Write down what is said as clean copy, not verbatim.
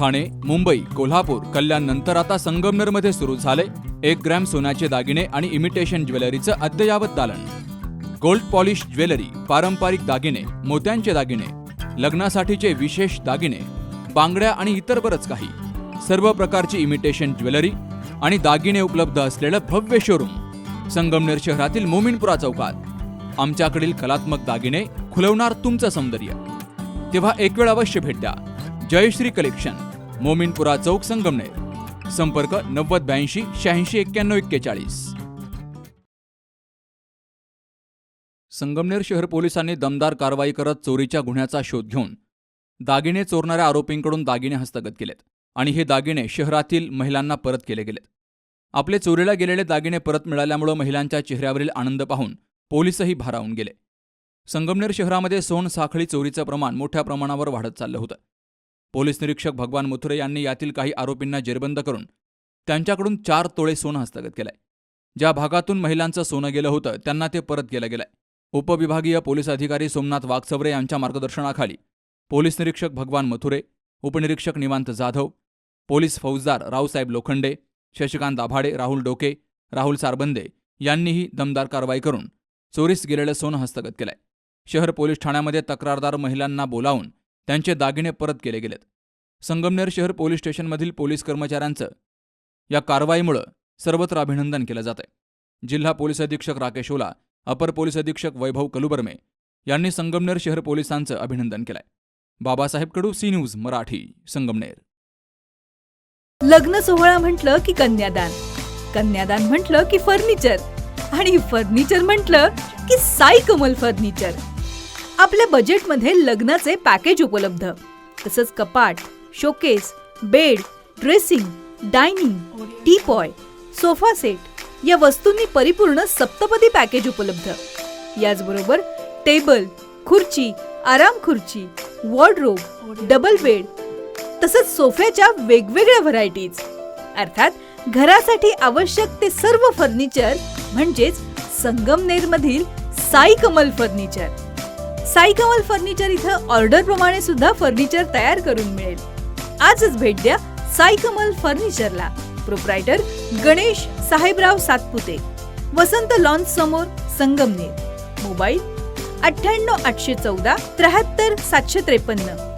ठाणे, मुंबई, कोल्हापूर, कल्याण नंतर आता संगमनेरमध्ये सुरू झाले 1 ग्रॅम सोन्याचे दागिने आणि इमिटेशन ज्वेलरीचं अद्ययावत दालन. गोल्ड पॉलिश ज्वेलरी, पारंपरिक दागिने, मोत्यांचे दागिने, लग्नासाठीचे विशेष दागिने, बांगड्या आणि इतर बरंच काही. सर्व प्रकारची इमिटेशन ज्वेलरी आणि दागिने उपलब्ध असलेलं भव्य शोरूम संगमनेर शहरातील मोमीनपुरा चौकात. आमच्याकडील कलात्मक दागिने खुलवणार तुमचं सौंदर्य. तेव्हा एक वेळ अवश्य भेट द्या. जयश्री कलेक्शन, मोमीनपुरा चौक, संगमनेर. संपर्क 9082 86 91 41. संगमनेर शहर पोलिसांनी दमदार कारवाई करत चोरीच्या गुन्ह्याचा शोध घेऊन दागिने चोरणाऱ्या आरोपींकडून दागिने हस्तगत केलेत आणि हे दागिने शहरातील महिलांना परत केले गेलेत. आपले चोरीला गेलेले दागिने परत मिळाल्यामुळे महिलांच्या चेहऱ्यावरील आनंद पाहून पोलीसही भारावून गेले. संगमनेर शहरामध्ये सोन साखळी चोरीचं प्रमाण मोठ्या प्रमाणावर वाढत चाललं होतं. पोलीस निरीक्षक भगवान मथुरे यांनी यातील काही आरोपींना जेरबंद करून त्यांच्याकडून 4 तोळे सोनं हस्तगत केलंय. ज्या भागातून महिलांचं सोनं गेलं होतं त्यांना ते परत केलं गेलंय. उपविभागीय पोलीस अधिकारी सोमनाथ वाघसवरे यांच्या मार्गदर्शनाखाली पोलीस निरीक्षक भगवान मथुरे, उपनिरीक्षक निवांत जाधव, पोलीस फौजदार रावसाहेब लोखंडे, शशिकांत आभाडे, राहुल डोके, राहुल सारबंदे यांनीही दमदार कारवाई करून चोरीस गेलेलं सोनं हस्तगत केलंय. शहर पोलीस ठाण्यामध्ये तक्रारदार महिलांना बोलावून त्यांचे दागिने परत केले गेलेत. संगमनेर शहर पोलीस स्टेशनमधील पोलीस कर्मचाऱ्यांचं या कारवाईमुळे सर्वत्र अभिनंदन केलं जातंय. जिल्हा पोलीस अधीक्षक राकेश ओला, अपर पोलीस अधीक्षक वैभव कलुबर्मे यांनी संगमनेर शहर पोलिसांचं अभिनंदन केलंय. बाबासाहेब कडू, सी न्यूज मराठी, संगमनेर. लग्न सोहळा म्हटलं की कन्यादान, कन्यादान म्हटलं की फर्निचर आणि फर्निचर म्हटलं की साई कमल फर्निचर. आपल्या बजेटमध्ये लग्नाचे पॅकेज उपलब्ध. तसंच कपाट, showcase, bed, dressing, dining, teapoy, sofa set या वस्तूंनी परिपूर्ण सप्तपदी पॅकेज उपलब्ध. याचबरोबर टेबल, खुर्ची, आराम खुर्ची, वॉर्डरोब, डबल बेड तसंच सोफ्याच्या वेगवेगळ्या व्हरायटीज. अर्थात घरासाठी आवश्यक ते सर्व फर्निचर म्हणजेच संगमनेरमधील साई कमल फर्निचर. साई कमल फर्निचर इथं ऑर्डर प्रमाणे सुद्धा फर्निचर तयार करून मिळेल. आजच भेट द्या साई कमल फर्निचरला. प्रोप्रायटर गणेश साहेबराव सातपुते, वसंत लॉन्स समोर, संगमनेर. मोबाईल 98 814 73 753.